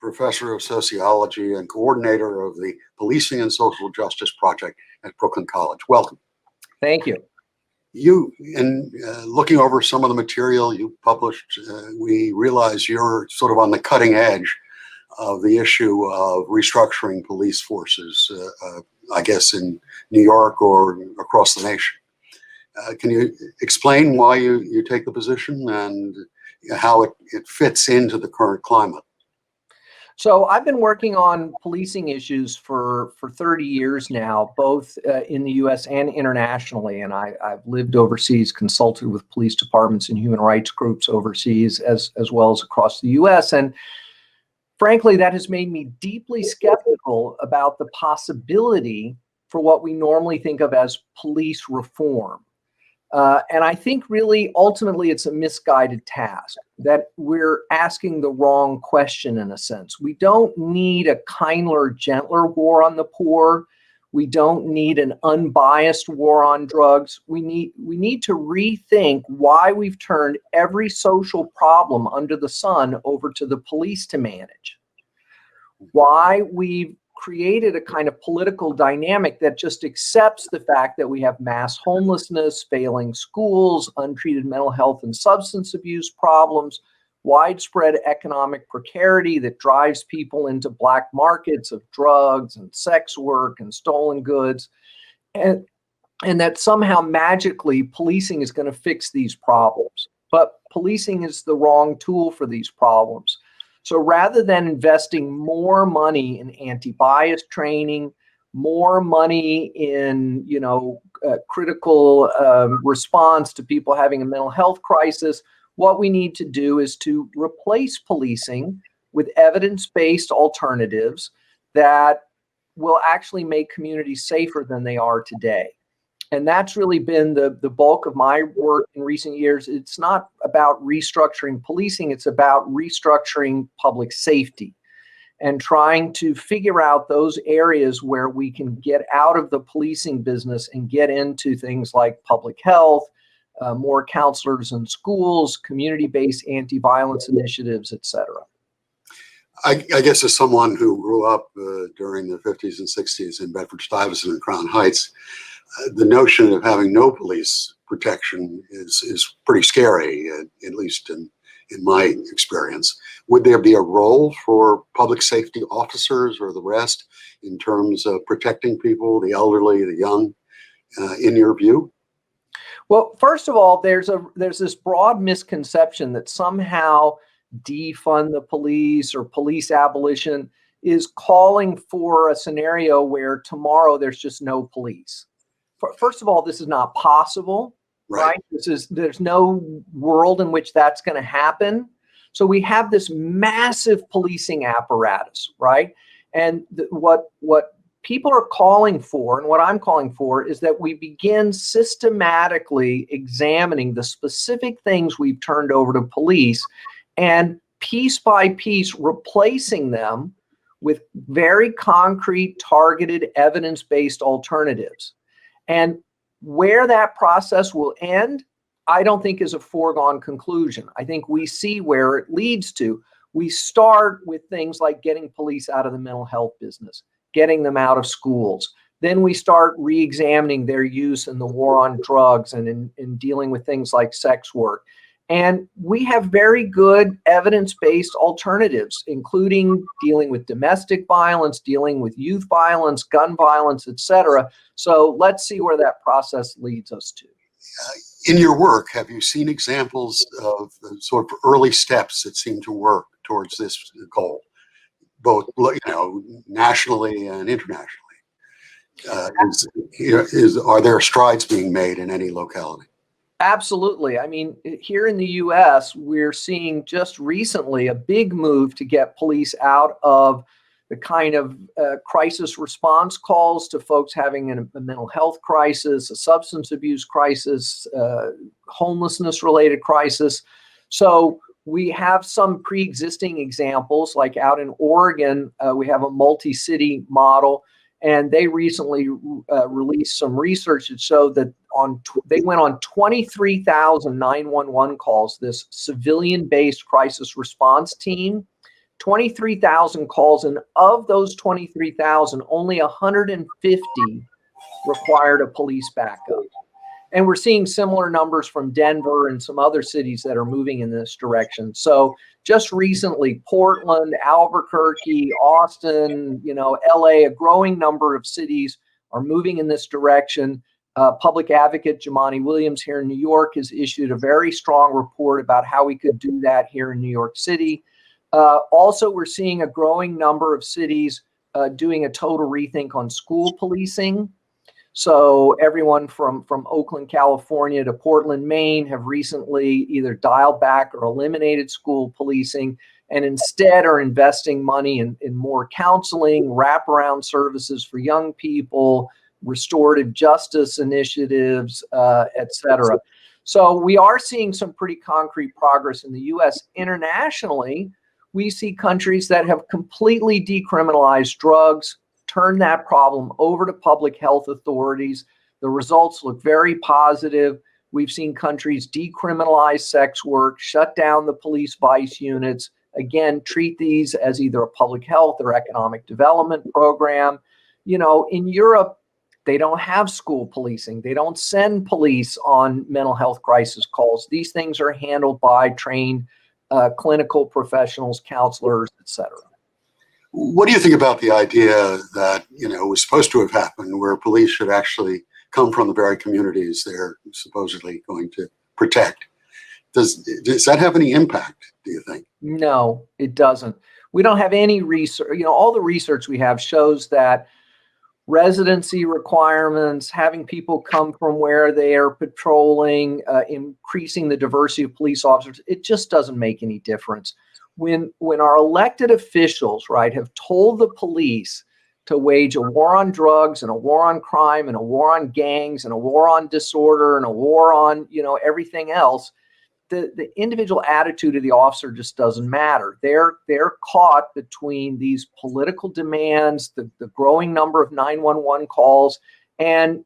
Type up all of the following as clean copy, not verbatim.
professor of sociology and coordinator of the Policing and Social Justice Project at Brooklyn College. Welcome. Thank you. You, in looking over some of the material you published, we realize you're sort of on the cutting edge of the issue of restructuring police forces, I guess in New York or across the nation. Can you explain why you take the position and how it fits into the current climate? So I've been working on policing issues for 30 years now, both in the US and internationally. And I've lived overseas, consulted with police departments and human rights groups overseas, as well as across the US. And frankly, that has made me deeply skeptical about the possibility for what we normally think of as police reform. And I think really, ultimately, it's a misguided task, that we're asking the wrong question in a sense. We don't need a kinder, gentler war on the poor. We don't need an unbiased war on drugs. We need to rethink why we've turned every social problem under the sun over to the police to manage. Why we've created a kind of political dynamic that just accepts the fact that we have mass homelessness, failing schools, untreated mental health and substance abuse problems, widespread economic precarity that drives people into black markets of drugs and sex work and stolen goods, and that somehow magically policing is going to fix these problems. But policing is the wrong tool for these problems. So rather than investing more money in anti-bias training, more money in, critical response to people having a mental health crisis, what we need to do is to replace policing with evidence-based alternatives that will actually make communities safer than they are today. And that's really been the bulk of my work in recent years. It's not about restructuring policing, it's about restructuring public safety and trying to figure out those areas where we can get out of the policing business and get into things like public health, more counselors in schools, community-based anti-violence initiatives, et cetera. I guess as someone who grew up during the 50s and 60s in Bedford-Stuyvesant and Crown Heights, the notion of having no police protection is pretty scary, at least in my experience. Would there be a role for public safety officers or the rest in terms of protecting people, the elderly, the young, in your view? Well, first of all, there's this broad misconception that somehow defund the police or police abolition is calling for a scenario where tomorrow there's just no police. First of all, this is not possible, right? There's no world in which that's going to happen. So we have this massive policing apparatus, right? And what people are calling for, and what I'm calling for, is that we begin systematically examining the specific things we've turned over to police and piece by piece replacing them with very concrete, targeted, evidence-based alternatives. And where that process will end, I don't think is a foregone conclusion. I think we see where it leads to. We start with things like getting police out of the mental health business, getting them out of schools. Then we start re-examining their use in the war on drugs and in dealing with things like sex work. And we have very good evidence-based alternatives, including dealing with domestic violence, dealing with youth violence, gun violence, et cetera. So let's see where that process leads us to. In your work, have you seen examples of the sort of early steps that seem to work towards this goal, both nationally and internationally? Are there strides being made in any locality? Absolutely. I mean, here in the US, we're seeing just recently a big move to get police out of the kind of crisis response calls to folks having a mental health crisis, a substance abuse crisis, homelessness related crisis. So we have some pre-existing examples, like out in Oregon, we have a multi-city model. And they recently released some research that showed that they went on 23,000 911 calls, this civilian-based crisis response team. 23,000 calls, and of those 23,000, only 150 required a police backup. And we're seeing similar numbers from Denver and some other cities that are moving in this direction. So just recently, Portland, Albuquerque, Austin, LA, a growing number of cities are moving in this direction. Public advocate Jumaane Williams here in New York has issued a very strong report about how we could do that here in New York City. Also, we're seeing a growing number of cities doing a total rethink on school policing. So everyone from Oakland, California to Portland, Maine have recently either dialed back or eliminated school policing and instead are investing money in more counseling, wraparound services for young people, restorative justice initiatives, et cetera. So we are seeing some pretty concrete progress in the U.S. Internationally, we see countries that have completely decriminalized drugs, turn that problem over to public health authorities. The results look very positive. We've seen countries decriminalize sex work, shut down the police vice units, again, treat these as either a public health or economic development program. In Europe, they don't have school policing. They don't send police on mental health crisis calls. These things are handled by trained clinical professionals, counselors, et cetera. What do you think about the idea that, was supposed to have happened, where police should actually come from the very communities they're supposedly going to protect? Does that have any impact, do you think? No, it doesn't. We don't have any research. All the research we have shows that residency requirements, having people come from where they are patrolling, increasing the diversity of police officers, it just doesn't make any difference. When our elected officials, right, have told the police to wage a war on drugs and a war on crime and a war on gangs and a war on disorder and a war on, everything else, the individual attitude of the officer just doesn't matter. They're caught between these political demands, the growing number of 911 calls, and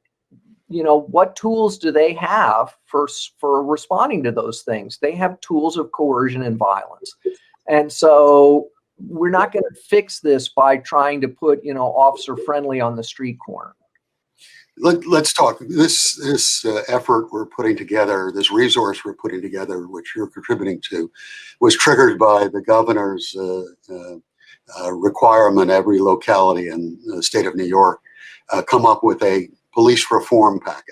what tools do they have for responding to those things? They have tools of coercion and violence. And so we're not going to fix this by trying to put, officer friendly on the street corner. Let's talk. This effort we're putting together, this resource we're putting together, which you're contributing to, was triggered by the governor's requirement every locality in the state of New York come up with a police reform package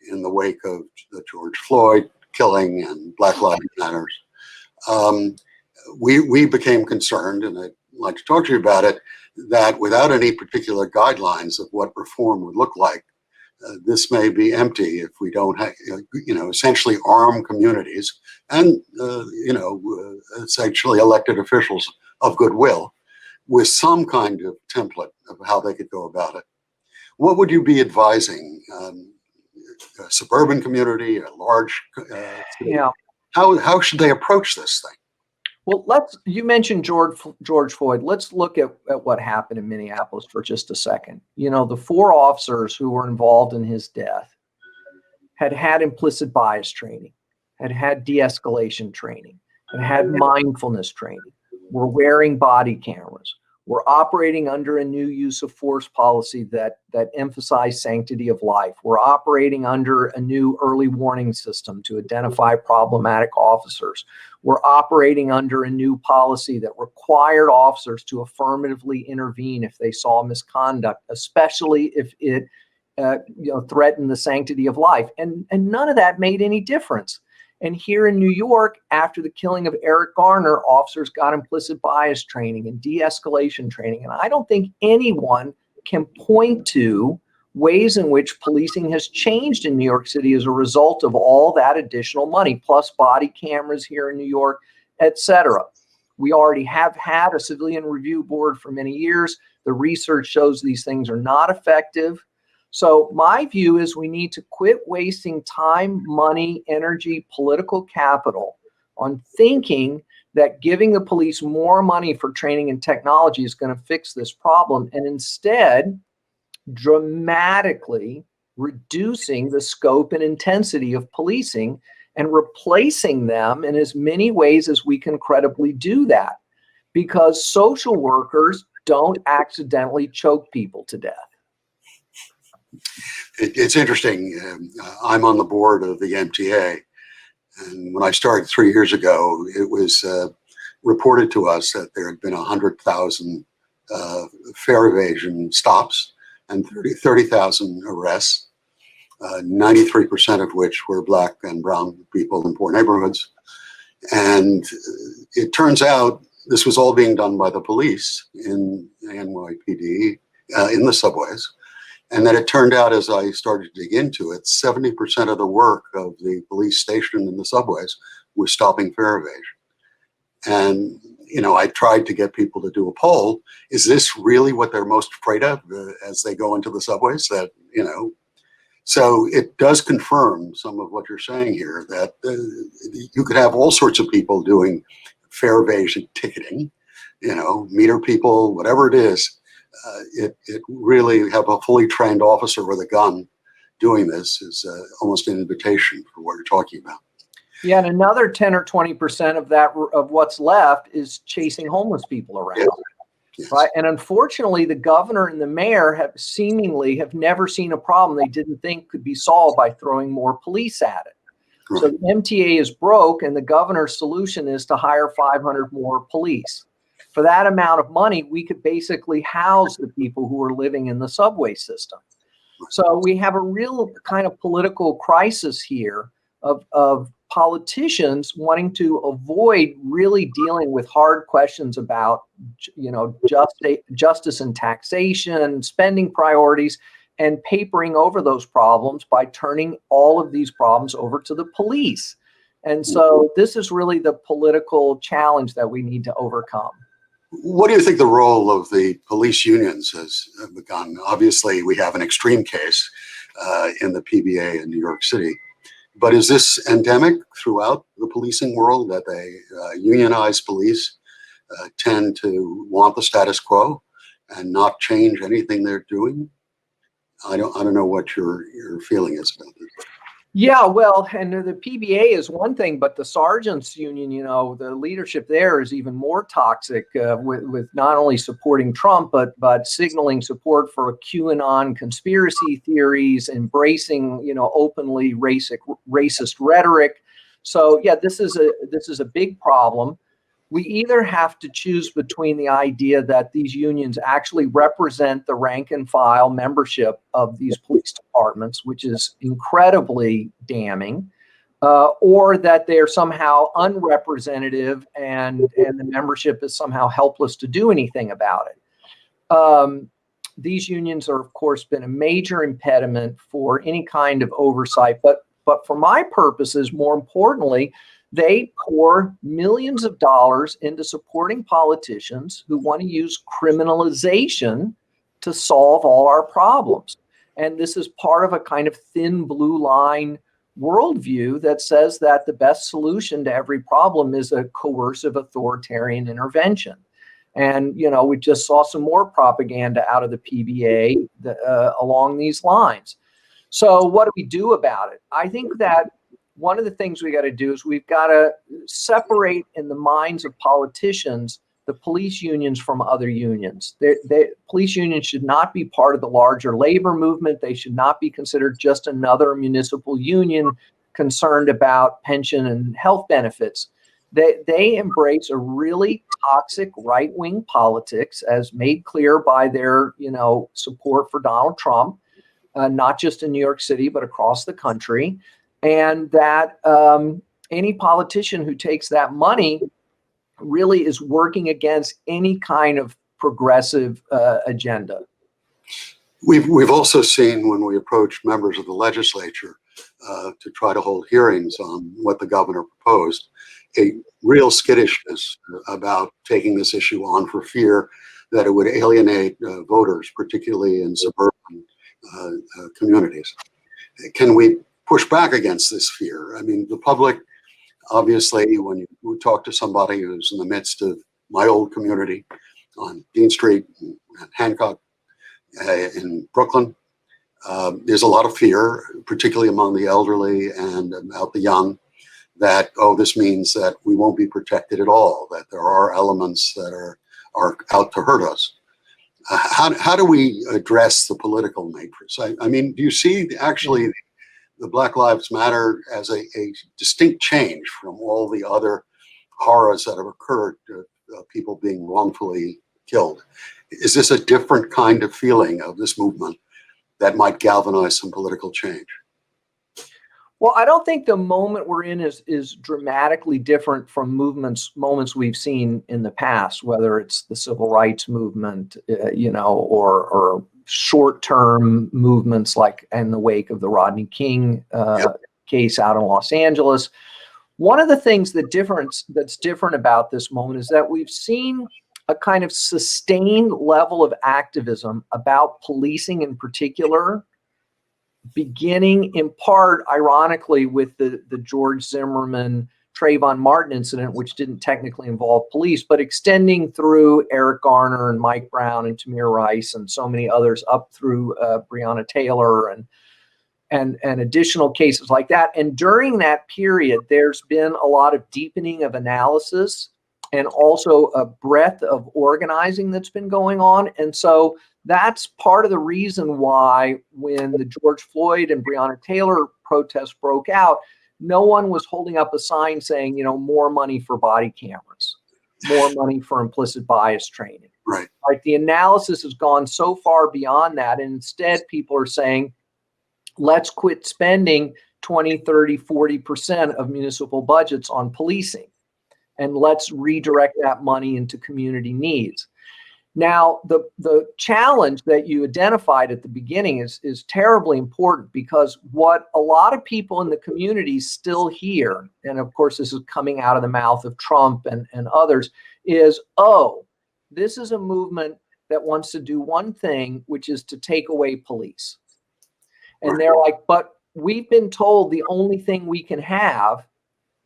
in the wake of the George Floyd killing and Black Lives Matter. We became concerned, and I'd like to talk to you about it, that without any particular guidelines of what reform would look like, this may be empty if we don't have, essentially arm communities and, essentially elected officials of goodwill with some kind of template of how they could go about it. What would you be advising a suburban community, a large city? How should they approach this thing? Well, you mentioned George Floyd. Let's look at what happened in Minneapolis for just a second. The 4 officers who were involved in his death had implicit bias training, had de-escalation training, had mindfulness training, were wearing body cameras, were operating under a new use of force policy that emphasized sanctity of life. We're operating under a new early warning system to identify problematic officers. We're operating under a new policy that required officers to affirmatively intervene if they saw misconduct, especially if it threatened the sanctity of life. And none of that made any difference. And here in New York, after the killing of Eric Garner, officers got implicit bias training and de-escalation training. And I don't think anyone can point to ways in which policing has changed in New York City as a result of all that additional money, plus body cameras here in New York, et cetera. We already have had a civilian review board for many years. The research shows these things are not effective. So my view is we need to quit wasting time, money, energy, political capital on thinking that giving the police more money for training and technology is going to fix this problem, and instead dramatically reducing the scope and intensity of policing and replacing them in as many ways as we can credibly do that. because social workers don't accidentally choke people to death. It's interesting. I'm on the board of the MTA, and when I started 3 years ago, it was reported to us that there had been 100,000 fare evasion stops and 30,000 arrests, 93% of which were Black and brown people in poor neighborhoods. And it turns out this was all being done by the police in NYPD, in the subways. And then it turned out, as I started to dig into it, 70% of the work of the police station in the subways was stopping fare evasion. And, I tried to get people to do a poll. Is this really what they're most afraid of as they go into the subways? So it does confirm some of what you're saying here, that you could have all sorts of people doing fare evasion ticketing, meter people, whatever it is. It really have a fully trained officer with a gun doing this is almost an invitation for what you're talking about. Yeah, and another 10 or 20% of what's left is chasing homeless people around. Yeah. Yes. Right. And unfortunately, the governor and the mayor have never seen a problem they didn't think could be solved by throwing more police at it. Right. So the MTA is broke, and the governor's solution is to hire 500 more police. For that amount of money, we could basically house the people who are living in the subway system. So we have a real kind of political crisis here of politicians wanting to avoid really dealing with hard questions about, justice and taxation, spending priorities, and papering over those problems by turning all of these problems over to the police. And so this is really the political challenge that we need to overcome. What do you think the role of the police unions has begun? Obviously, we have an extreme case in the PBA in New York City. But is this endemic throughout the policing world, that they unionized police tend to want the status quo and not change anything they're doing? I don't know what your feeling is about this. Yeah, well, and the PBA is one thing, but the sergeants union, the leadership there is even more toxic with not only supporting Trump, but signaling support for QAnon conspiracy theories, embracing, openly racist rhetoric. So yeah, this is a big problem. We either have to choose between the idea that these unions actually represent the rank and file membership of these police departments, which is incredibly damning, or that they're somehow unrepresentative and the membership is somehow helpless to do anything about it. These unions are, of course, been a major impediment for any kind of oversight, but for my purposes, more importantly, they pour millions of dollars into supporting politicians who want to use criminalization to solve all our problems. And this is part of a kind of thin blue line worldview that says that the best solution to every problem is a coercive authoritarian intervention. And, we just saw some more propaganda out of the PBA along these lines. So what do we do about it? I think that one of the things we got to do is we've got to separate in the minds of politicians the police unions from other unions. Police unions should not be part of the larger labor movement. They should not be considered just another municipal union concerned about pension and health benefits. They embrace a really toxic right-wing politics, as made clear by their support for Donald Trump, not just in New York City, but across the country. And that any politician who takes that money really is working against any kind of progressive agenda. We've also seen, when we approach members of the legislature to try to hold hearings on what the governor proposed, a real skittishness about taking this issue on for fear that it would alienate voters, particularly in suburban communities. Can we push back against this fear? I mean, the public, obviously, when you talk to somebody who's in the midst of my old community on Dean Street and Hancock in Brooklyn, there's a lot of fear, particularly among the elderly and about the young, that, oh, this means that we won't be protected at all, that there are elements that are out to hurt us. How do we address the political matrix? I mean, do you see actually the Black Lives Matter as a distinct change from all the other horrors that have occurred, people being wrongfully killed? Is this a different kind of feeling of this movement that might galvanize some political change? Well, I don't think the moment we're in is dramatically different from moments we've seen in the past, whether it's the civil rights movement, or short-term movements like in the wake of the Rodney King case out in Los Angeles. One of the things that's different about this moment is that we've seen a kind of sustained level of activism about policing in particular, beginning in part, ironically, with the George Zimmerman, Trayvon Martin incident, which didn't technically involve police, but extending through Eric Garner and Mike Brown and Tamir Rice and so many others up through Breonna Taylor and additional cases like that. And during that period, there's been a lot of deepening of analysis and also a breadth of organizing that's been going on. And so that's part of the reason why when the George Floyd and Breonna Taylor protests broke out, no one was holding up a sign saying, more money for body cameras, more money for implicit bias training. Right. Like the analysis has gone so far beyond that. And instead, people are saying, let's quit spending 20, 30, 40% of municipal budgets on policing, and let's redirect that money into community needs. Now, the challenge that you identified at the beginning is terribly important, because what a lot of people in the community still hear, and of course this is coming out of the mouth of Trump and others, is, oh, this is a movement that wants to do one thing, which is to take away police. And they're like, but we've been told the only thing we can have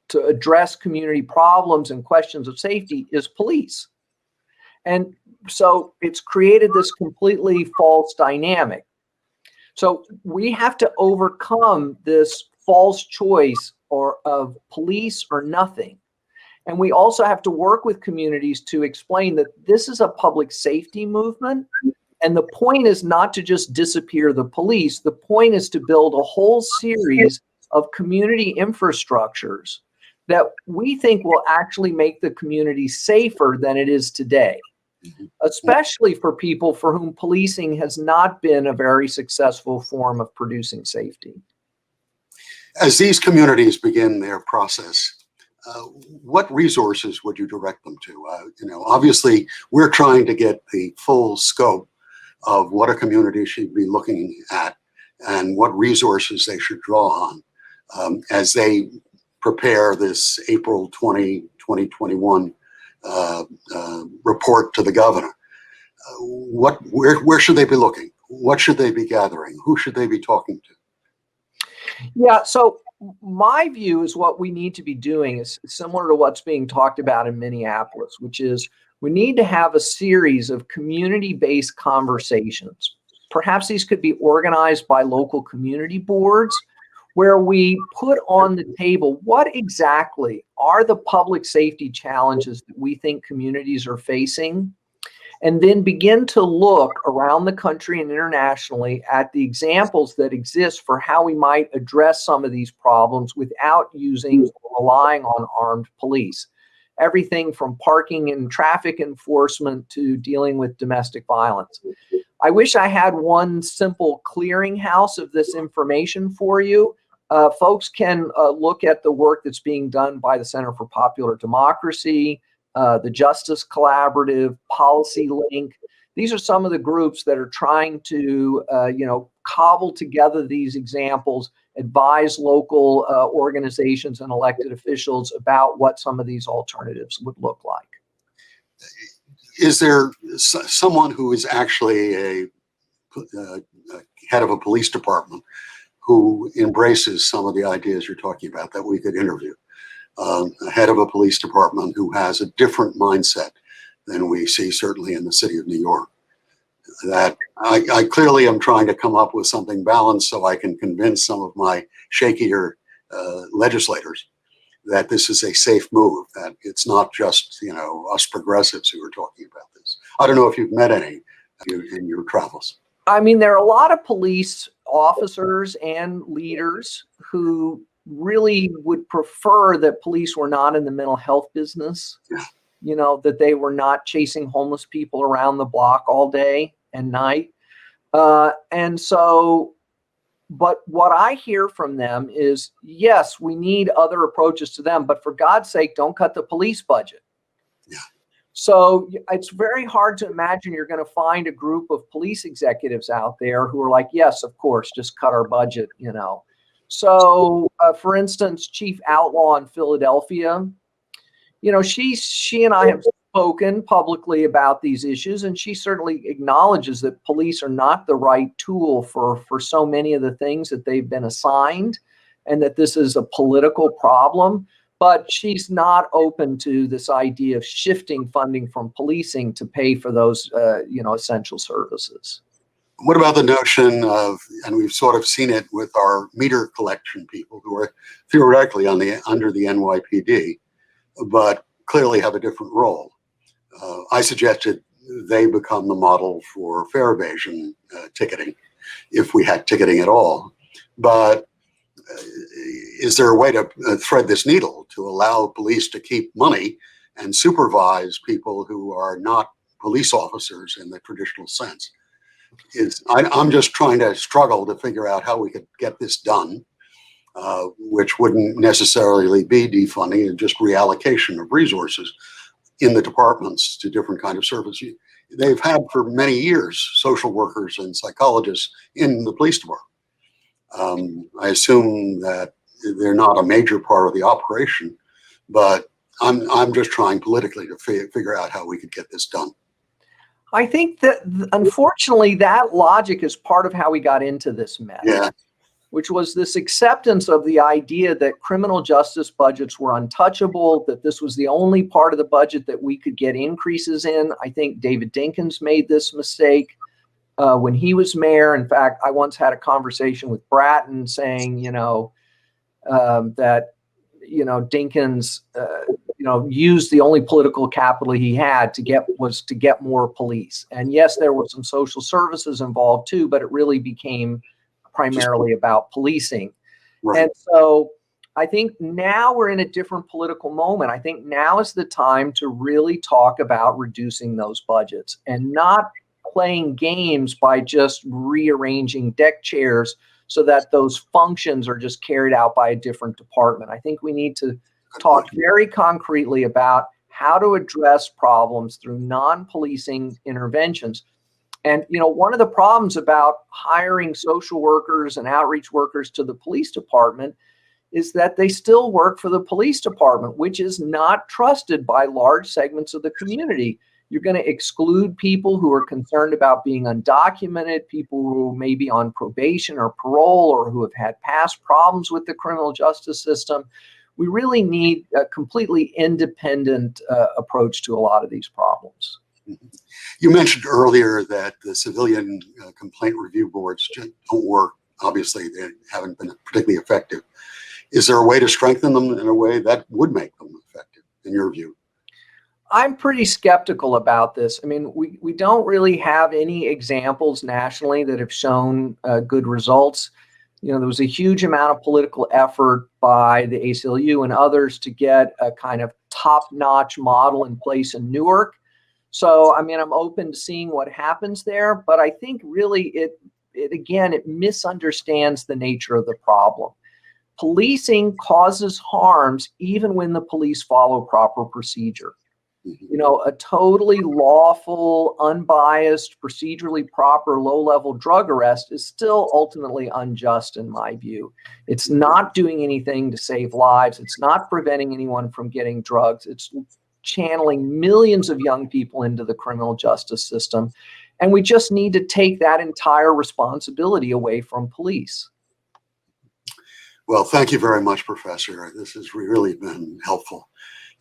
to address community problems and questions of safety is police. And so it's created this completely false dynamic. So we have to overcome this false choice of police or nothing. And we also have to work with communities to explain that this is a public safety movement. And the point is not to just disappear the police. The point is to build a whole series of community infrastructures that we think will actually make the community safer than it is today, especially for people for whom policing has not been a very successful form of producing safety. As these communities begin their process, what resources would you direct them to? Obviously, we're trying to get the full scope of what a community should be looking at and what resources they should draw on as they prepare this April 2021 report to the governor. Where should they be looking? What should they be gathering? Who should they be talking to? Yeah, so my view is what we need to be doing is similar to what's being talked about in Minneapolis, which is we need to have a series of community-based conversations. Perhaps these could be organized by local community boards, where we put on the table what exactly are the public safety challenges that we think communities are facing, and then begin to look around the country and internationally at the examples that exist for how we might address some of these problems without using or relying on armed police. Everything from parking and traffic enforcement to dealing with domestic violence. I wish I had one simple clearinghouse of this information for you. Folks can look at the work that's being done by the Center for Popular Democracy, the Justice Collaborative, Policy Link. These are some of the groups that are trying to, cobble together these examples, advise local organizations and elected officials about what some of these alternatives would look like. Is there someone who is actually a head of a police department who embraces some of the ideas you're talking about that we could interview? A head of a police department who has a different mindset than we see certainly in the city of New York. That I clearly am trying to come up with something balanced so I can convince some of my shakier legislators that this is a safe move, that it's not just, us progressives who are talking about this. I don't know if you've met any in your travels. I mean, there are a lot of police officers and leaders who really would prefer that police were not in the mental health business, that they were not chasing homeless people around the block all day and night. And so, but what I hear from them is, yes, we need other approaches to them, but for God's sake, don't cut the police budget. Yeah. So it's very hard to imagine you're going to find a group of police executives out there who are like, yes, of course, just cut our budget, So, for instance, Chief Outlaw in Philadelphia, she and I have spoken publicly about these issues, and she certainly acknowledges that police are not the right tool for so many of the things that they've been assigned, and that this is a political problem. But she's not open to this idea of shifting funding from policing to pay for those, essential services. What about the notion of, and we've sort of seen it with our meter collection people who are theoretically under the NYPD, but clearly have a different role. I suggested they become the model for fare evasion ticketing, if we had ticketing at all. But is there a way to thread this needle to allow police to keep money and supervise people who are not police officers in the traditional sense? I'm just trying to struggle to figure out how we could get this done, which wouldn't necessarily be defunding and just reallocation of resources in the departments to different kind of service. They've had for many years social workers and psychologists in the police department. I assume that they're not a major part of the operation, but I'm just trying politically to figure out how we could get this done. I think that, unfortunately, that logic is part of how we got into this mess. Yeah. Which was this acceptance of the idea that criminal justice budgets were untouchable, that this was the only part of the budget that we could get increases in. I think David Dinkins made this mistake when he was mayor. In fact, I once had a conversation with Bratton saying, that, Dinkins, used the only political capital he had to get more police. And yes, there were some social services involved too, but it really became primarily about policing. Right. And so I think now we're in a different political moment. I think now is the time to really talk about reducing those budgets and not playing games by just rearranging deck chairs so that those functions are just carried out by a different department. I think we need to talk very concretely about how to address problems through non-policing interventions. And, one of the problems about hiring social workers and outreach workers to the police department is that they still work for the police department, which is not trusted by large segments of the community. You're going to exclude people who are concerned about being undocumented, people who may be on probation or parole, or who have had past problems with the criminal justice system. We really need a completely independent approach to a lot of these problems. You mentioned earlier that the civilian complaint review boards just don't work. Obviously, they haven't been particularly effective. Is there a way to strengthen them in a way that would make them effective, in your view? I'm pretty skeptical about this. I mean, we don't really have any examples nationally that have shown good results. There was a huge amount of political effort by the ACLU and others to get a kind of top-notch model in place in Newark. So, I mean, I'm open to seeing what happens there, but I think really it misunderstands the nature of the problem. Policing causes harms even when the police follow proper procedure. A totally lawful, unbiased, procedurally proper, low-level drug arrest is still ultimately unjust in my view. It's not doing anything to save lives. It's not preventing anyone from getting drugs. It's channeling millions of young people into the criminal justice system. And we just need to take that entire responsibility away from police. Well, thank you very much, Professor. This has really been helpful.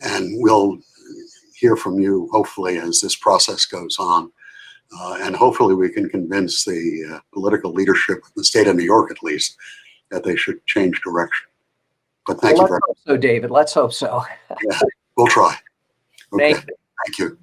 And we'll hear from you, hopefully, as this process goes on. And hopefully we can convince the political leadership of the state of New York, at least, that they should change direction. But thank you Let's very hope so, David. Let's hope so. much. Yeah, we'll try. Okay, Thank you. thank you.